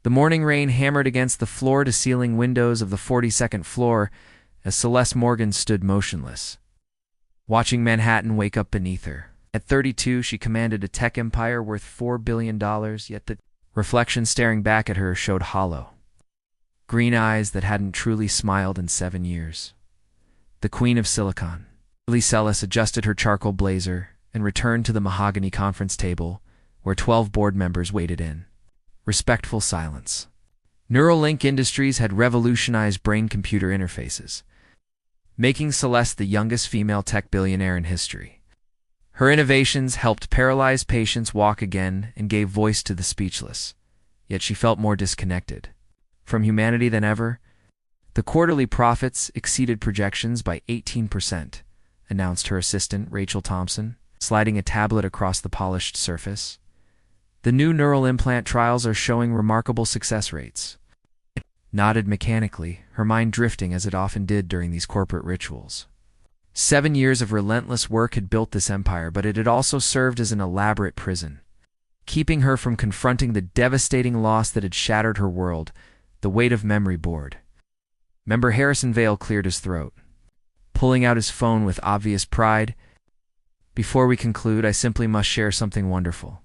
The morning rain hammered against the floor-to-ceiling windows of the 42nd floor as Celeste Morgan stood motionless, watching Manhattan wake up beneath her. At 32, she commanded a tech empire worth $4 billion, yet the reflection staring back at her showed hollow, green eyes that hadn't truly smiled in 7 years. The Queen of Silicon. Celeste adjusted her charcoal blazer and returned to the mahogany conference table where 12 board members waited in. Respectful silence. Neuralink Industries had revolutionized brain-computer interfaces, making Celeste the youngest female tech billionaire in history. Her innovations helped paralyzed patients walk again and gave voice to the speechless, yet she felt more disconnected from humanity than ever. The quarterly profits exceeded projections by 18%, announced her assistant, Rachel Thompson, sliding a tablet across the polished surface. The new neural implant trials are showing remarkable success rates. Nodded mechanically, her mind drifting as it often did during these corporate rituals. 7 years of relentless work had built this empire, but it had also served as an elaborate prison, keeping her from confronting the devastating loss that had shattered her world, the weight of memory board. Member Harrison Vale cleared his throat, pulling out his phone with obvious pride. Before we conclude, I simply must share something wonderful.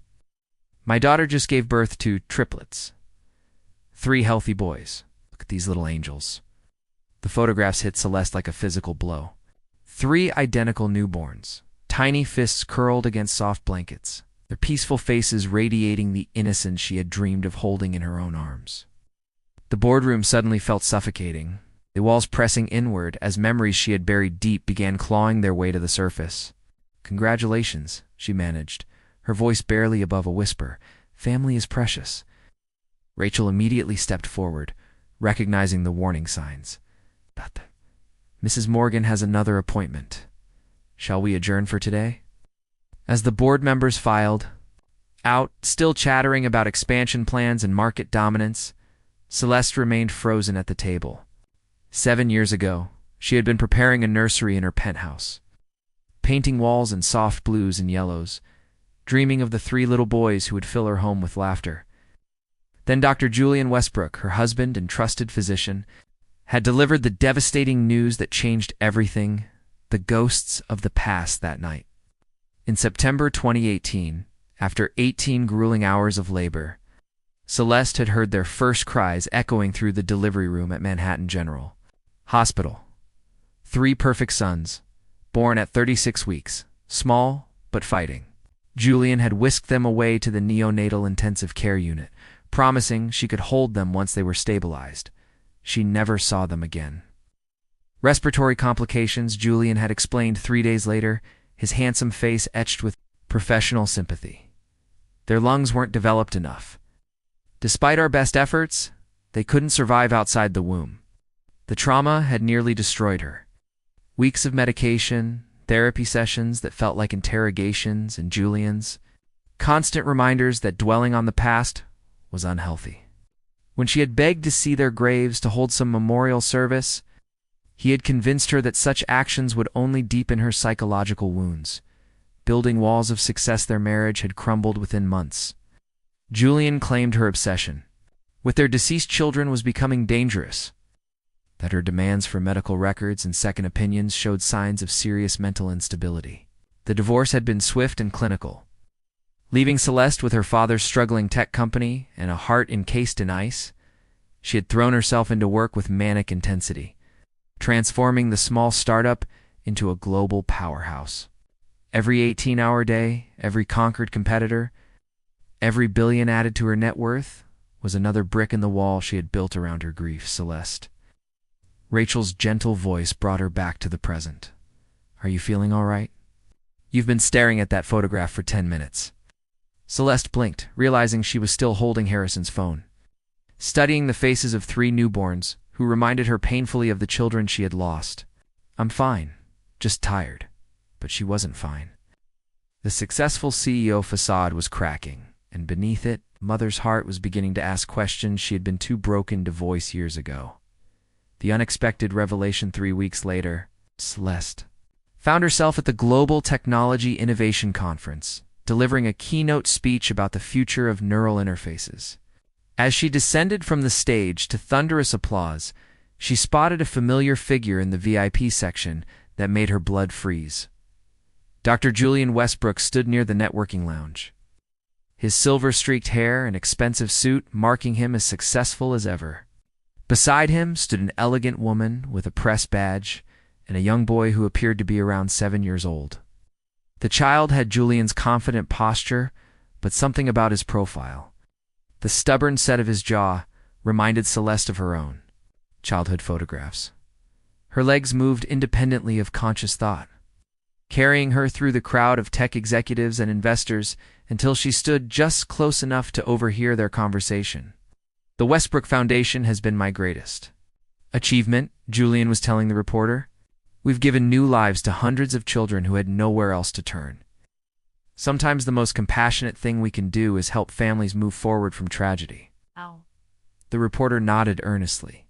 My daughter just gave birth to triplets. 3 healthy boys. Look at these little angels. The photographs hit Celeste like a physical blow. 3 identical newborns, tiny fists curled against soft blankets, their peaceful faces radiating the innocence she had dreamed of holding in her own arms. The boardroom suddenly felt suffocating, the walls pressing inward as memories she had buried deep began clawing their way to the surface. Congratulations, she managed, her voice barely above a whisper. Family is precious. Rachel immediately stepped forward, recognizing the warning signs. But Mrs. Morgan has another appointment. Shall we adjourn for today? As the board members filed out, still chattering about expansion plans and market dominance, Celeste remained frozen at the table. 7 years ago, she had been preparing a nursery in her penthouse, painting walls in soft blues and yellows, dreaming of the 3 little boys who would fill her home with laughter. Then Dr. Julian Westbrook, her husband and trusted physician, had delivered the devastating news that changed everything, the ghosts of the past that night. In September 2018, after 18 grueling hours of labor, Celeste had heard their first cries echoing through the delivery room at Manhattan General Hospital. 3 perfect sons, born at 36 weeks, small but fighting. Julian had whisked them away to the neonatal intensive care unit, promising she could hold them once they were stabilized. She never saw them again. Respiratory complications, Julian had explained 3 days later, his handsome face etched with professional sympathy. Their lungs weren't developed enough. Despite our best efforts, they couldn't survive outside the womb. The trauma had nearly destroyed her. Weeks of medication, therapy sessions that felt like interrogations, and Julian's constant reminders that dwelling on the past was unhealthy. When she had begged to see their graves to hold some memorial service, he had convinced her that such actions would only deepen her psychological wounds. Building walls of success, their marriage had crumbled within months. Julian claimed her obsession with their deceased children was becoming dangerous, that her demands for medical records and second opinions showed signs of serious mental instability. The divorce had been swift and clinical, leaving Celeste with her father's struggling tech company and a heart encased in ice. She had thrown herself into work with manic intensity, transforming the small startup into a global powerhouse. Every 18-hour day, every conquered competitor, every billion added to her net worth was another brick in the wall she had built around her grief. Celeste. Rachel's gentle voice brought her back to the present. Are you feeling all right? You've been staring at that photograph for 10 minutes. Celeste blinked, realizing she was still holding Harrison's phone, studying the faces of 3 newborns who reminded her painfully of the children she had lost. I'm fine, just tired. But she wasn't fine. The successful CEO facade was cracking, and beneath it, Mother's heart was beginning to ask questions she had been too broken to voice years ago. The unexpected revelation 3 weeks later, Celeste found herself at the Global Technology Innovation Conference, delivering a keynote speech about the future of neural interfaces. As she descended from the stage to thunderous applause, she spotted a familiar figure in the VIP section that made her blood freeze. Dr. Julian Westbrook stood near the networking lounge, his silver-streaked hair and expensive suit marking him as successful as ever. Beside him stood an elegant woman with a press badge and a young boy who appeared to be around 7 years old. The child had Julian's confident posture, but something about his profile, the stubborn set of his jaw, reminded Celeste of her own childhood photographs. Her legs moved independently of conscious thought, carrying her through the crowd of tech executives and investors until she stood just close enough to overhear their conversation. "The Westbrook Foundation has been my greatest achievement," Julian was telling the reporter. "We've given new lives to hundreds of children who had nowhere else to turn. Sometimes the most compassionate thing we can do is help families move forward from tragedy." Ow. The reporter nodded earnestly.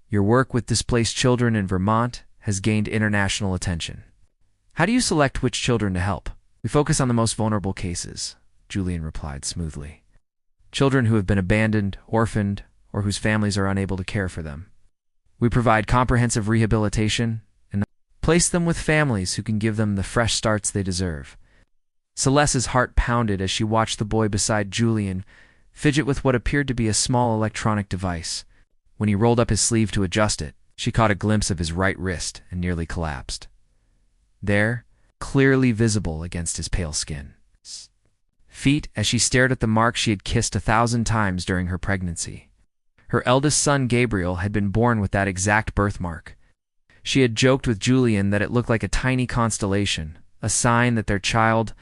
"Your work with displaced children in Vermont has gained international attention. How do you select which children to help?" "We focus on the most vulnerable cases," Julian replied smoothly. "Children who have been abandoned, orphaned, or whose families are unable to care for them. We provide comprehensive rehabilitation and place them with families who can give them the fresh starts they deserve." Celeste's heart pounded as she watched the boy beside Julian fidget with what appeared to be a small electronic device. When he rolled up his sleeve to adjust it, she caught a glimpse of his right wrist and nearly collapsed. There, clearly visible against his pale skin, feet as she stared at the mark she had kissed 1,000 times during her pregnancy. Her eldest son, Gabriel, had been born with that exact birthmark. She had joked with Julian that it looked like a tiny constellation, a sign that their child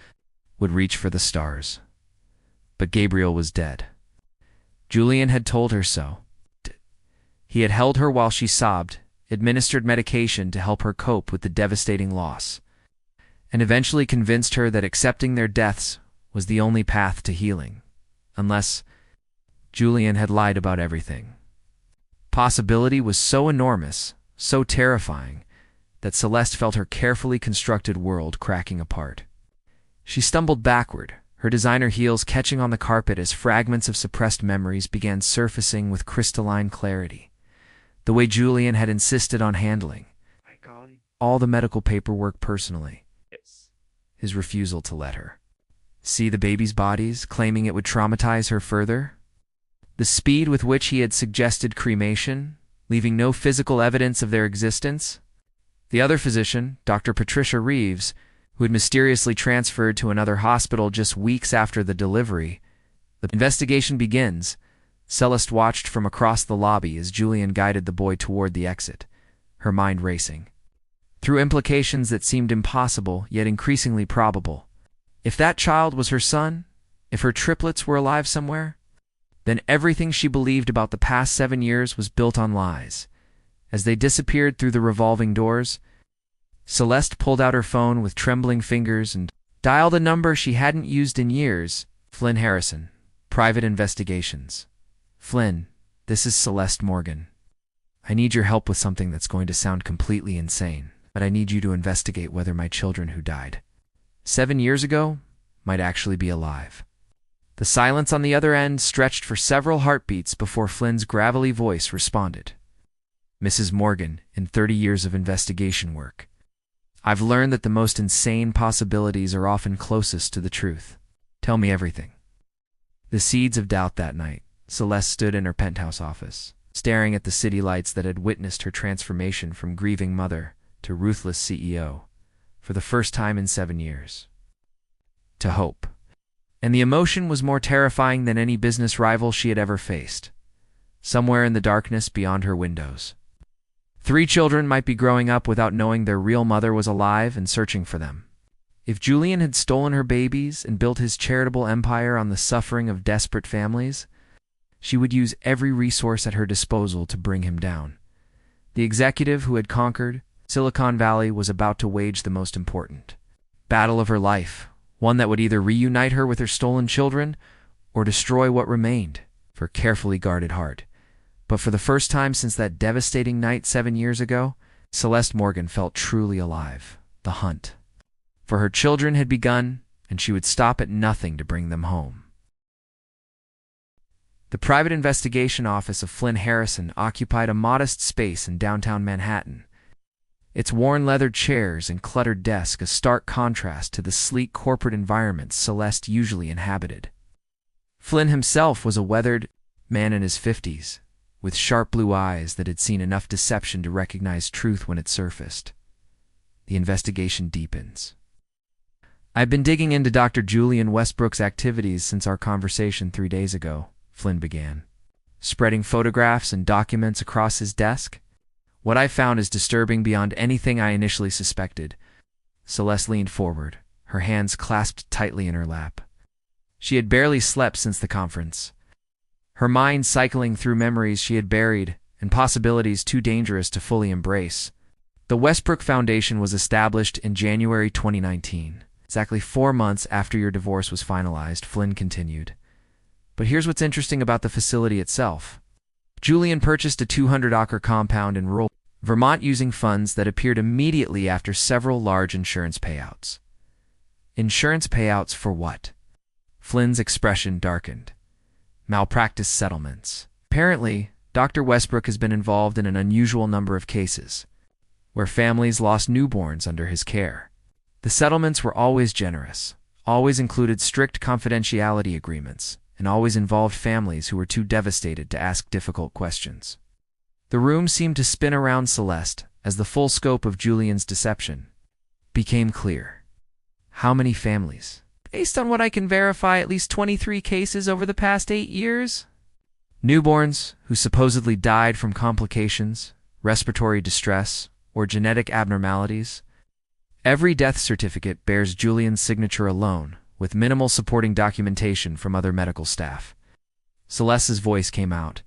would reach for the stars. But Gabriel was dead. Julian had told her so. He had held her while she sobbed, administered medication to help her cope with the devastating loss, and eventually convinced her that accepting their deaths was the only path to healing, unless Julian had lied about everything. Possibility was so enormous, so terrifying, that Celeste felt her carefully constructed world cracking apart. She stumbled backward, her designer heels catching on the carpet as fragments of suppressed memories began surfacing with crystalline clarity. The way Julian had insisted on handling all the medical paperwork personally. His refusal to let her see the baby's bodies, claiming it would traumatize her further. The speed with which he had suggested cremation, leaving no physical evidence of their existence. The other physician, Dr. Patricia Reeves, who had mysteriously transferred to another hospital just weeks after the delivery. The investigation begins. Celeste watched from across the lobby as Julian guided the boy toward the exit, her mind racing through implications that seemed impossible yet increasingly probable. If that child was her son, if her triplets were alive somewhere, then everything she believed about the past 7 years was built on lies. As they disappeared through the revolving doors, Celeste pulled out her phone with trembling fingers and dialed a number she hadn't used in years. "Flynn Harrison, Private Investigations." "Flynn, this is Celeste Morgan. I need your help with something that's going to sound completely insane, but I need you to investigate whether my children who died 7 years ago might actually be alive." The silence on the other end stretched for several heartbeats before Flynn's gravelly voice responded. "Mrs. Morgan, in 30 years of investigation work, I've learned that the most insane possibilities are often closest to the truth. Tell me everything." The seeds of doubt that night, Celeste stood in her penthouse office, staring at the city lights that had witnessed her transformation from grieving mother to ruthless CEO, for the first time in 7 years. To hope. And the emotion was more terrifying than any business rival she had ever faced. Somewhere in the darkness beyond her windows, 3 children might be growing up without knowing their real mother was alive and searching for them. If Julian had stolen her babies and built his charitable empire on the suffering of desperate families, she would use every resource at her disposal to bring him down. The executive who had conquered Silicon Valley was about to wage the most important battle of her life, one that would either reunite her with her stolen children or destroy what remained of her carefully guarded heart. But for the first time since that devastating night 7 years ago, Celeste Morgan felt truly alive. The hunt for her children had begun, and she would stop at nothing to bring them home. The private investigation office of Flynn Harrison occupied a modest space in downtown Manhattan, its worn leather chairs and cluttered desk a stark contrast to the sleek corporate environments Celeste usually inhabited. Flynn himself was a weathered man in his 50s, with sharp blue eyes that had seen enough deception to recognize truth when it surfaced. The investigation deepens. "I've been digging into Dr. Julian Westbrook's activities since our conversation 3 days ago," Flynn began, spreading photographs and documents across his desk. "What I found is disturbing beyond anything I initially suspected." Celeste leaned forward, her hands clasped tightly in her lap. She had barely slept since the conference, her mind cycling through memories she had buried and possibilities too dangerous to fully embrace. The Westbrook Foundation was established in January 2019, exactly 4 months after your divorce was finalized, Flynn continued. But here's what's interesting about the facility itself. Julian purchased a 200-acre compound in rural Vermont using funds that appeared immediately after several large insurance payouts. Insurance payouts for what? Flynn's expression darkened. Malpractice settlements. Apparently, Dr. Westbrook has been involved in an unusual number of cases, where families lost newborns under his care. The settlements were always generous, always included strict confidentiality agreements, and always involved families who were too devastated to ask difficult questions. The room seemed to spin around Celeste as the full scope of Julian's deception became clear. How many families? Based on what I can verify, at least 23 cases over the past 8 years. Newborns who supposedly died from complications, respiratory distress, or genetic abnormalities. Every death certificate bears Julian's signature alone, with minimal supporting documentation from other medical staff. Celeste's voice came out,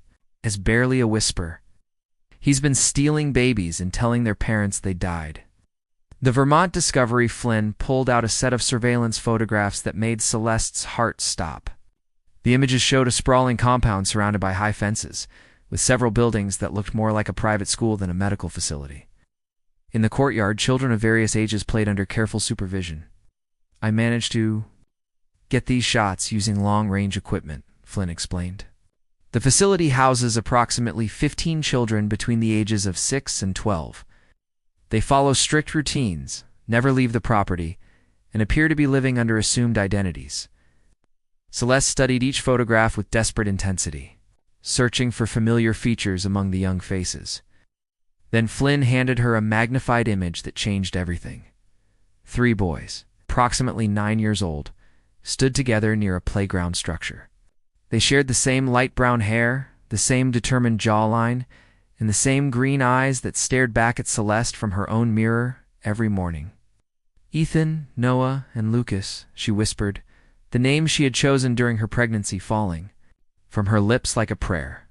as barely a whisper. He's been stealing babies and telling their parents they died. The Vermont discovery Flynn pulled out a set of surveillance photographs that made Celeste's heart stop. The images showed a sprawling compound surrounded by high fences, with several buildings that looked more like a private school than a medical facility. In the courtyard, children of various ages played under careful supervision. "I managed to get these shots using long-range equipment," Flynn explained. The facility houses approximately 15 children between the ages of 6 and 12. They follow strict routines, never leave the property, and appear to be living under assumed identities. Celeste studied each photograph with desperate intensity, searching for familiar features among the young faces. Then Flynn handed her a magnified image that changed everything. 3 boys, approximately 9 years old, stood together near a playground structure. They shared the same light brown hair, the same determined jawline, and the same green eyes that stared back at Celeste from her own mirror every morning. "Ethan, Noah, and Lucas," she whispered, the names she had chosen during her pregnancy falling from her lips like a prayer.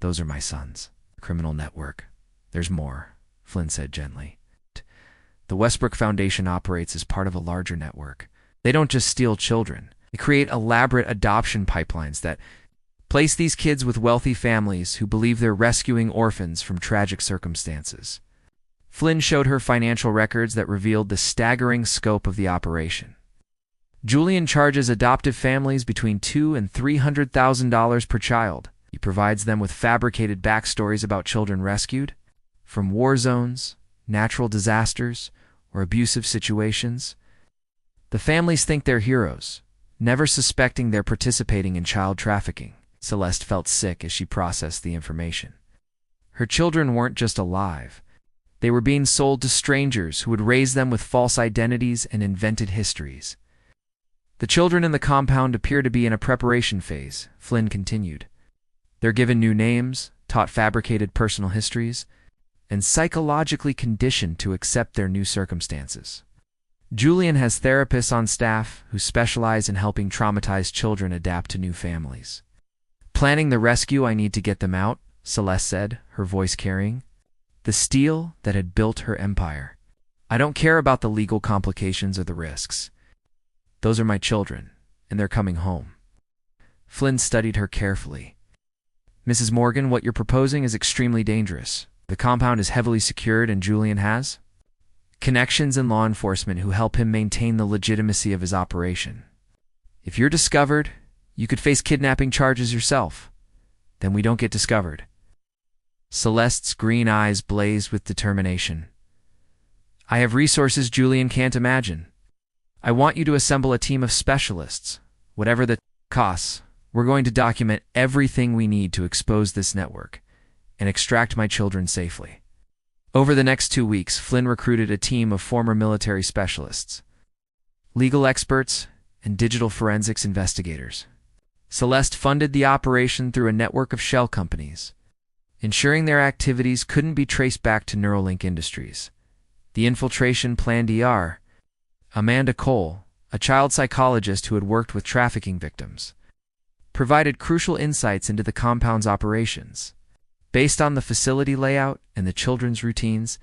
"Those are my sons." "Criminal network. There's more," Flynn said gently. "The Westbrook Foundation operates as part of a larger network. They don't just steal children. They create elaborate adoption pipelines that place these kids with wealthy families who believe they're rescuing orphans from tragic circumstances." Flynn showed her financial records that revealed the staggering scope of the operation. Julian charges adoptive families between $200,000 and $300,000 per child. He provides them with fabricated backstories about children rescued from war zones, natural disasters, or abusive situations. The families think they're heroes, never suspecting they're participating in child trafficking. Celeste felt sick as she processed the information. Her children weren't just alive. They were being sold to strangers who would raise them with false identities and invented histories. "The children in the compound appear to be in a preparation phase," Flynn continued. "They're given new names, taught fabricated personal histories, and psychologically conditioned to accept their new circumstances. Julian has therapists on staff who specialize in helping traumatized children adapt to new families. Planning the rescue, I need to get them out," Celeste said, her voice carrying the steel that had built her empire. "I don't care about the legal complications or the risks. Those are my children, and they're coming home." Flynn studied her carefully. "Mrs. Morgan, what you're proposing is extremely dangerous. The compound is heavily secured, and Julian has connections in law enforcement who help him maintain the legitimacy of his operation. If you're discovered, You could face kidnapping charges yourself. Then we don't get discovered. Celeste's green eyes blazed with determination. I have resources Julian can't imagine. I want you to assemble a team of specialists. Whatever the costs, we're going to document everything we need to expose this network and extract my children safely. Over the next 2 weeks, Flynn recruited a team of former military specialists, legal experts, and digital forensics investigators. Celeste funded the operation through a network of shell companies, ensuring their activities couldn't be traced back to Neuralink Industries. The infiltration planned ER. Amanda Cole, a child psychologist who had worked with trafficking victims, provided crucial insights into the compound's operations. Based on the facility layout and the children's routines,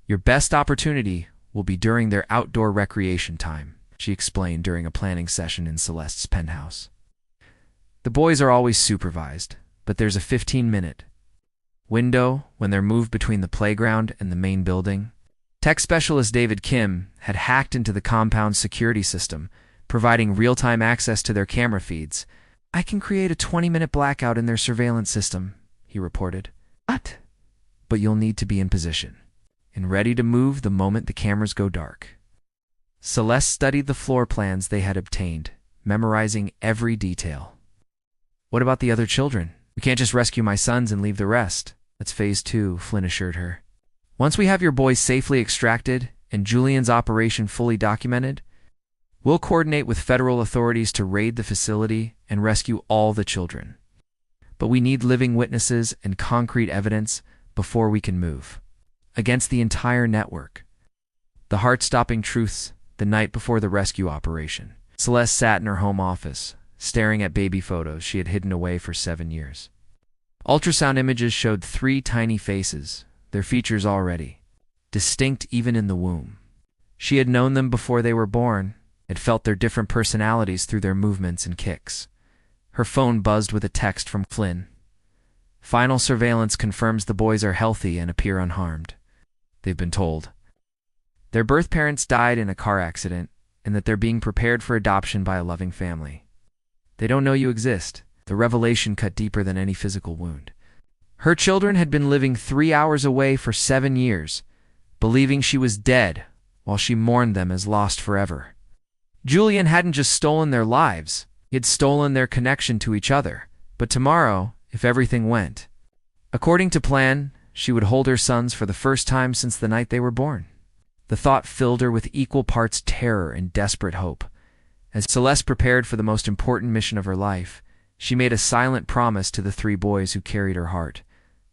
your best opportunity will be during their outdoor recreation time, she explained during a planning session in Celeste's penthouse. The boys are always supervised, but there's a 15-minute window when they're moved between the playground and the main building. Tech specialist David Kim had hacked into the compound's security system, providing real-time access to their camera feeds. I can create a 20-minute blackout in their surveillance system, he reported. What? But you'll need to be in position and ready to move the moment the cameras go dark. Celeste studied the floor plans they had obtained, memorizing every detail. What about the other children? We can't just rescue my sons and leave the rest. That's phase 2, Flynn assured her. Once we have your boys safely extracted and Julian's operation fully documented, we'll coordinate with federal authorities to raid the facility and rescue all the children. But we need living witnesses and concrete evidence before we can move. Against the entire network. The heart-stopping truths the night before the rescue operation. Celeste sat in her home office, staring at baby photos she had hidden away for 7 years. Ultrasound images showed 3 tiny faces, their features already distinct even in the womb. She had known them before they were born, had felt their different personalities through their movements and kicks. Her phone buzzed with a text from Flynn. Final surveillance confirms the boys are healthy and appear unharmed. They've been told their birth parents died in a car accident and that they're being prepared for adoption by a loving family. They don't know you exist. The revelation cut deeper than any physical wound. Her children had been living 3 hours away for 7 years, believing she was dead while she mourned them as lost forever. Julian hadn't just stolen their lives, he had stolen their connection to each other. But tomorrow, if everything went according to plan, she would hold her sons for the first time since the night they were born. The thought filled her with equal parts terror and desperate hope. As Celeste prepared for the most important mission of her life, she made a silent promise to the 3 boys who carried her heart.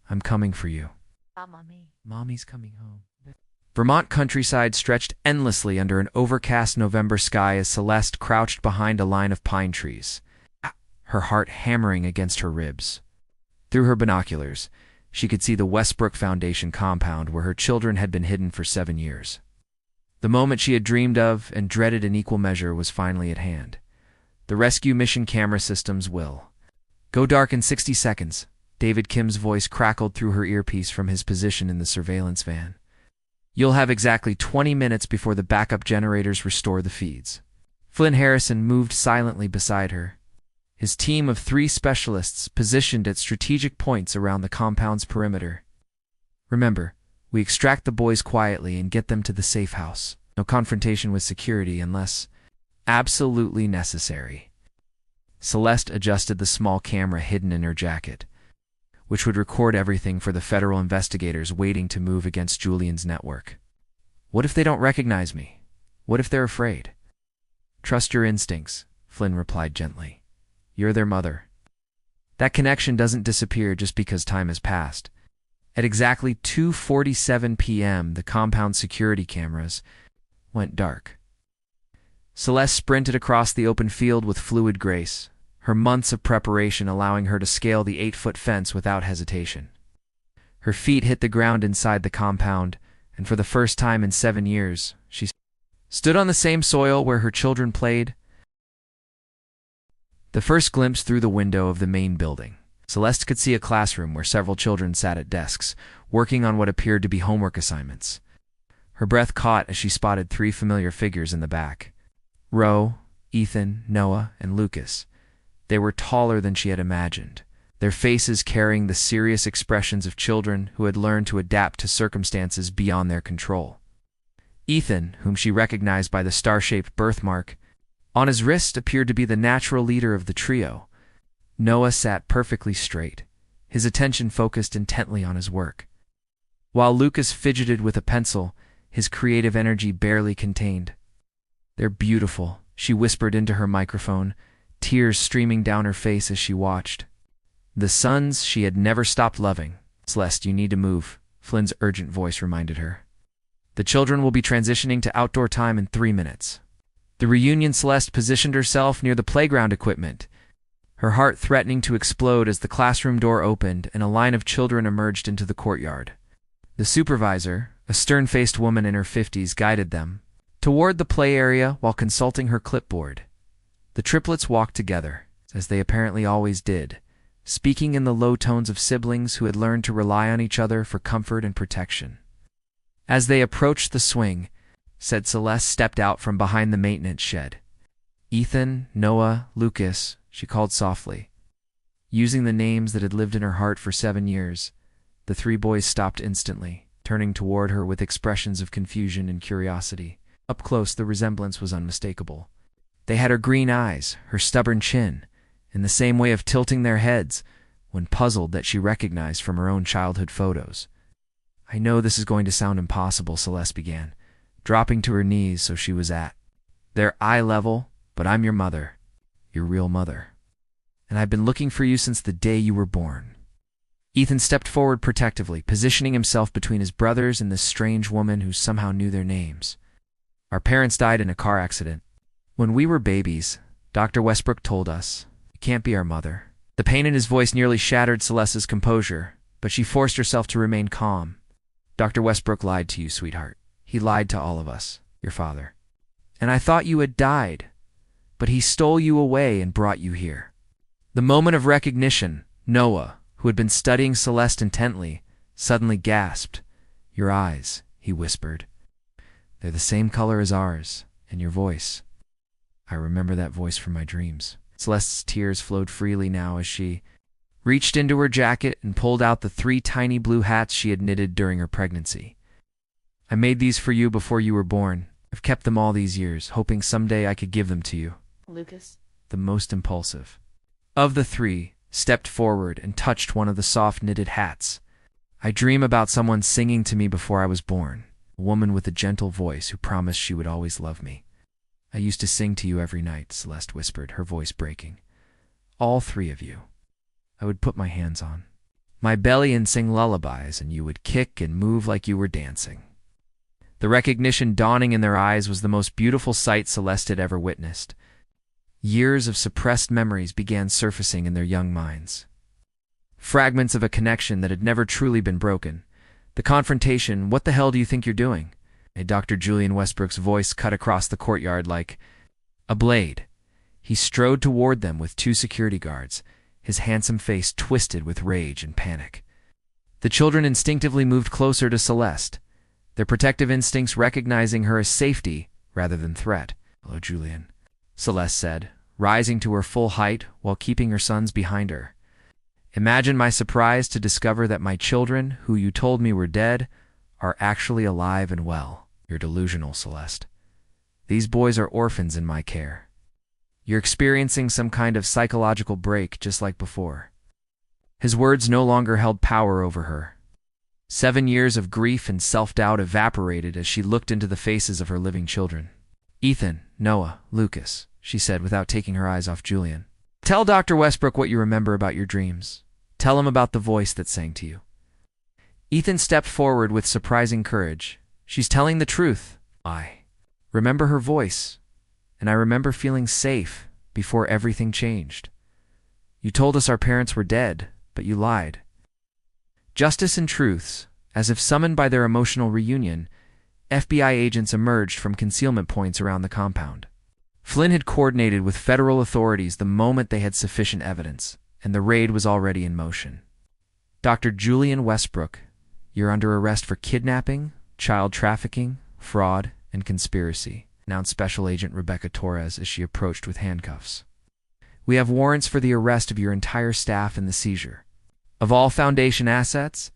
I'm coming for you. Mommy. Mommy's coming home. Vermont countryside stretched endlessly under an overcast November sky as Celeste crouched behind a line of pine trees, her heart hammering against her ribs. Through her binoculars, she could see the Westbrook Foundation compound where her children had been hidden for 7 years. The moment she had dreamed of and dreaded in equal measure was finally at hand. The rescue mission camera systems will go dark in 60 seconds. David Kim's voice crackled through her earpiece from his position in the surveillance van. You'll have exactly 20 minutes before the backup generators restore the feeds. Flynn Harrison moved silently beside her, his team of 3 specialists positioned at strategic points around the compound's perimeter. Remember, we extract the boys quietly and get them to the safe house. No confrontation with security unless absolutely necessary. Celeste adjusted the small camera hidden in her jacket, which would record everything for the federal investigators waiting to move against Julian's network. What if they don't recognize me? What if they're afraid? Trust your instincts, Flynn replied gently. You're their mother. That connection doesn't disappear just because time has passed. At exactly 2:47 p.m., the compound security cameras went dark. Celeste sprinted across the open field with fluid grace, her months of preparation allowing her to scale the 8-foot fence without hesitation. Her feet hit the ground inside the compound, and for the first time in 7 years, she stood on the same soil where her children played. The first glimpse through the window of the main building, Celeste could see a classroom where several children sat at desks, working on what appeared to be homework assignments. Her breath caught as she spotted 3 familiar figures in the back. Ro, Ethan, Noah, and Lucas. They were taller than she had imagined, their faces carrying the serious expressions of children who had learned to adapt to circumstances beyond their control. Ethan, whom she recognized by the star-shaped birthmark on his wrist, appeared to be the natural leader of the trio. Noah sat perfectly straight, his attention focused intently on his work, while Lucas fidgeted with a pencil, his creative energy barely contained. "They're beautiful," she whispered into her microphone, tears streaming down her face as she watched. The sons she had never stopped loving. "Celeste, you need to move," Flynn's urgent voice reminded her. "The children will be transitioning to outdoor time in 3 minutes." The reunion. Celeste positioned herself near the playground equipment, her heart threatening to explode as the classroom door opened and a line of children emerged into the courtyard. The supervisor, a stern-faced woman in her 50s, guided them toward the play area while consulting her clipboard. The triplets walked together, as they apparently always did, speaking in the low tones of siblings who had learned to rely on each other for comfort and protection. As they approached the swing, Celeste stepped out from behind the maintenance shed. "Ethan, Noah, Lucas," she called softly. Using the names that had lived in her heart for 7 years, the 3 boys stopped instantly, turning toward her with expressions of confusion and curiosity. Up close, the resemblance was unmistakable. They had her green eyes, her stubborn chin, and the same way of tilting their heads when puzzled that she recognized from her own childhood photos. "I know this is going to sound impossible," Celeste began, dropping to her knees so she was at their eye level, "but I'm your mother, your real mother. And I've been looking for you since the day you were born." Ethan stepped forward protectively, positioning himself between his brothers and this strange woman who somehow knew their names. "Our parents died in a car accident. When we were babies, Dr. Westbrook told us, you can't be our mother." The pain in his voice nearly shattered Celeste's composure, but she forced herself to remain calm. "Dr. Westbrook lied to you, sweetheart. He lied to all of us, your father. And I thought you had died, but he stole you away and brought you here." The moment of recognition, Noah, who had been studying Celeste intently, suddenly gasped. "Your eyes," he whispered. "They're the same color as ours, and your voice. I remember that voice from my dreams." Celeste's tears flowed freely now as she reached into her jacket and pulled out the 3 tiny blue hats she had knitted during her pregnancy. "I made these for you before you were born. I've kept them all these years, hoping someday I could give them to you." Lucas, the most impulsive of the 3, stepped forward and touched one of the soft knitted hats. "I dream about someone singing to me before I was born, a woman with a gentle voice who promised she would always love me. I used to sing to you every night," Celeste whispered, her voice breaking. "All 3 of you. I would put my hands on my belly and sing lullabies, and you would kick and move like you were dancing." The recognition dawning in their eyes was the most beautiful sight Celeste had ever witnessed. Years of suppressed memories began surfacing in their young minds. Fragments of a connection that had never truly been broken. The confrontation, "What the hell do you think you're doing?" Dr. Julian Westbrook's voice cut across the courtyard like a blade. He strode toward them with 2 security guards, his handsome face twisted with rage and panic. The children instinctively moved closer to Celeste, their protective instincts recognizing her as safety rather than threat. "Hello, Julian," Celeste said, rising to her full height while keeping her sons behind her. "Imagine my surprise to discover that my children, who you told me were dead, are actually alive and well." "You're delusional, Celeste. These boys are orphans in my care. You're experiencing some kind of psychological break just like before." His words no longer held power over her. 7 years of grief and self-doubt evaporated as she looked into the faces of her living children. "Ethan, Noah, Lucas," she said without taking her eyes off Julian. "Tell Dr. Westbrook what you remember about your dreams. Tell him about the voice that sang to you." Ethan stepped forward with surprising courage. "She's telling the truth. I remember her voice, and I remember feeling safe before everything changed. You told us our parents were dead, but you lied." Justice and truths, as if summoned by their emotional reunion, FBI agents emerged from concealment points around the compound. Flynn had coordinated with federal authorities the moment they had sufficient evidence, and the raid was already in motion. "Dr. Julian Westbrook, you're under arrest for kidnapping, child trafficking, fraud, and conspiracy," announced Special Agent Rebecca Torres as she approached with handcuffs. We have warrants for the arrest of your entire staff and the seizure of all Foundation assets."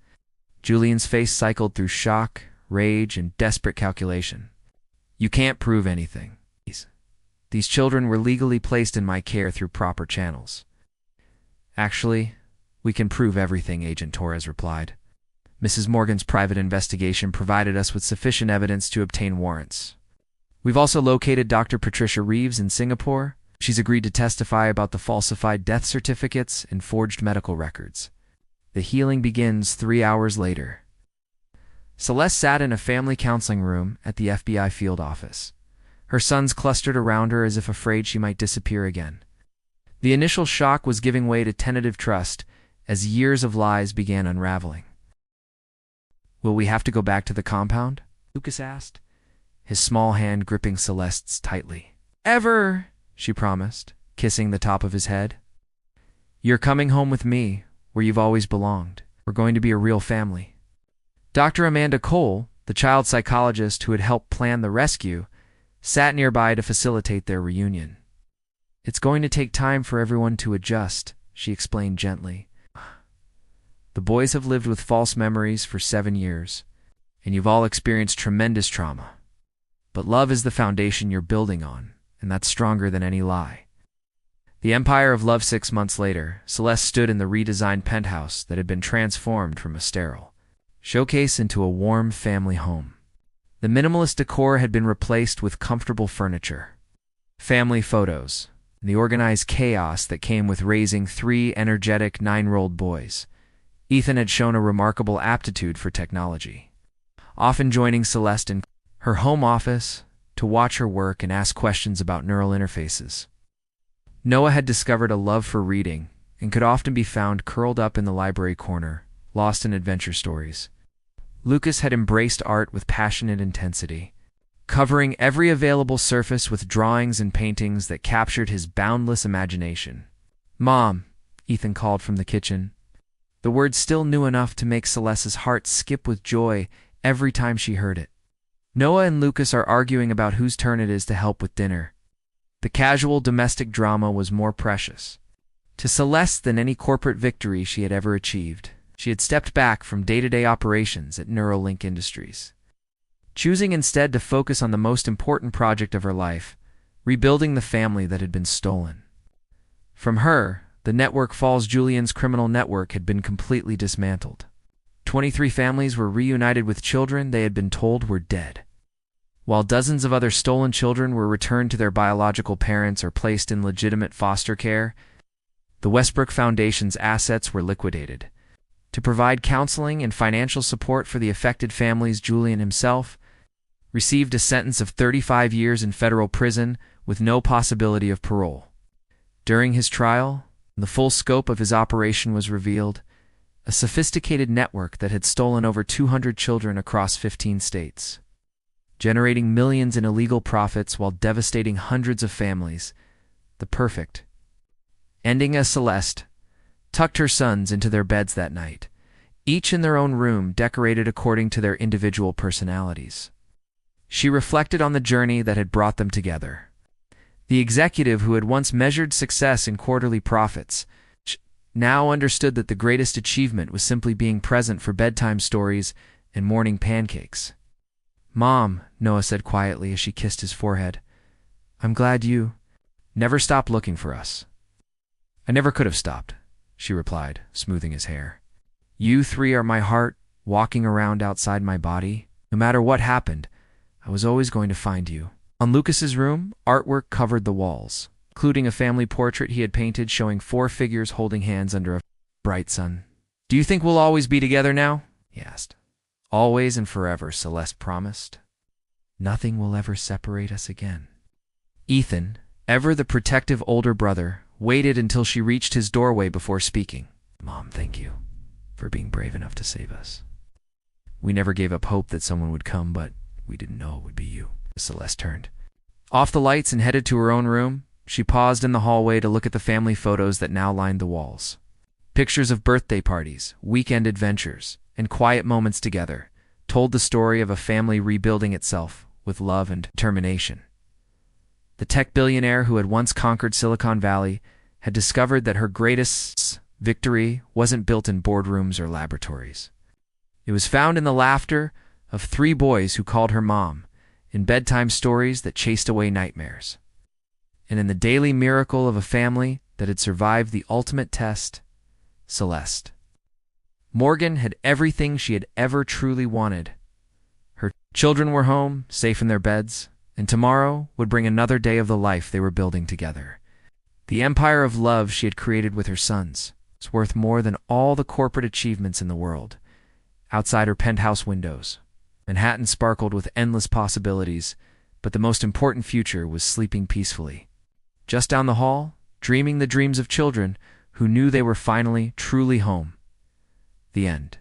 Julian's face cycled through shock, rage, and desperate calculation. "You can't prove anything. These children were legally placed in my care through proper channels." "Actually, we can prove everything," Agent Torres replied. "Mrs. Morgan's private investigation provided us with sufficient evidence to obtain warrants. We've also located Dr. Patricia Reeves in Singapore. She's agreed to testify about the falsified death certificates and forged medical records." The healing begins 3 hours later. Celeste sat in a family counseling room at the FBI field office. Her sons clustered around her as if afraid she might disappear again. The initial shock was giving way to tentative trust as years of lies began unraveling. "Will we have to go back to the compound?" Lucas asked, his small hand gripping Celeste's tightly. "Ever," she promised, kissing the top of his head. "You're coming home with me, where you've always belonged. We're going to be a real family." Dr. Amanda Cole, the child psychologist who had helped plan the rescue, sat nearby to facilitate their reunion. "It's going to take time for everyone to adjust," she explained gently. "The boys have lived with false memories for 7 years, and you've all experienced tremendous trauma. But love is the foundation you're building on, and that's stronger than any lie." The empire of love. 6 months later, Celeste stood in the redesigned penthouse that had been transformed from a sterile showcase into a warm family home. The minimalist decor had been replaced with comfortable furniture, family photos, and the organized chaos that came with raising 3 energetic 9-year-old boys. Ethan had shown a remarkable aptitude for technology, often joining Celeste in her home office to watch her work and ask questions about neural interfaces. Noah had discovered a love for reading and could often be found curled up in the library corner, lost in adventure stories. Lucas had embraced art with passionate intensity, covering every available surface with drawings and paintings that captured his boundless imagination. "Mom," Ethan called from the kitchen. The word still new enough to make Celeste's heart skip with joy every time she heard it. Noah and Lucas are arguing about whose turn it is to help with dinner. The casual domestic drama was more precious to Celeste than any corporate victory she had ever achieved. She had stepped back from day-to-day operations at Neuralink Industries, choosing instead to focus on the most important project of her life, rebuilding the family that had been stolen. From her, the Network Falls Julian's criminal network had been completely dismantled. 23 families were reunited with children they had been told were dead, while dozens of other stolen children were returned to their biological parents or placed in legitimate foster care. The Westbrook Foundation's assets were liquidated. To provide counseling and financial support for the affected families, Julian himself received a sentence of 35 years in federal prison with no possibility of parole. During his trial, the full scope of his operation was revealed: a sophisticated network that had stolen over 200 children across 15 states, generating millions in illegal profits while devastating hundreds of families. The perfect ending as Celeste tucked her sons into their beds that night, each in their own room decorated according to their individual personalities. She reflected on the journey that had brought them together. The executive who had once measured success in quarterly profits now understood that the greatest achievement was simply being present for bedtime stories and morning pancakes. "Mom," Noah said quietly as she kissed his forehead, "I'm glad you never stopped looking for us." "I never could have stopped," she replied, smoothing his hair. "You 3 are my heart walking around outside my body. No matter what happened, I was always going to find you." On Lucas's room, artwork covered the walls, including a family portrait he had painted showing 4 figures holding hands under a bright sun. "Do you think we'll always be together now?" he asked. "Always and forever," Celeste promised. "Nothing will ever separate us again." Ethan, ever the protective older brother, waited until she reached his doorway before speaking. "Mom, thank you for being brave enough to save us. We never gave up hope that someone would come, but we didn't know it would be you." Celeste turned off the lights and headed to her own room. She paused in the hallway to look at the family photos that now lined the walls. Pictures of birthday parties, weekend adventures, and quiet moments together told the story of a family rebuilding itself with love and determination. The tech billionaire who had once conquered Silicon Valley had discovered that her greatest victory wasn't built in boardrooms or laboratories. It was found in the laughter of three boys who called her mom, in bedtime stories that chased away nightmares, and in the daily miracle of a family that had survived the ultimate test, Celeste. Morgan had everything she had ever truly wanted. Her children were home, safe in their beds, and tomorrow would bring another day of the life they were building together. The empire of love she had created with her sons was worth more than all the corporate achievements in the world. Outside her penthouse windows, Manhattan sparkled with endless possibilities, but the most important future was sleeping peacefully. Just down the hall, dreaming the dreams of children who knew they were finally, truly home. The end.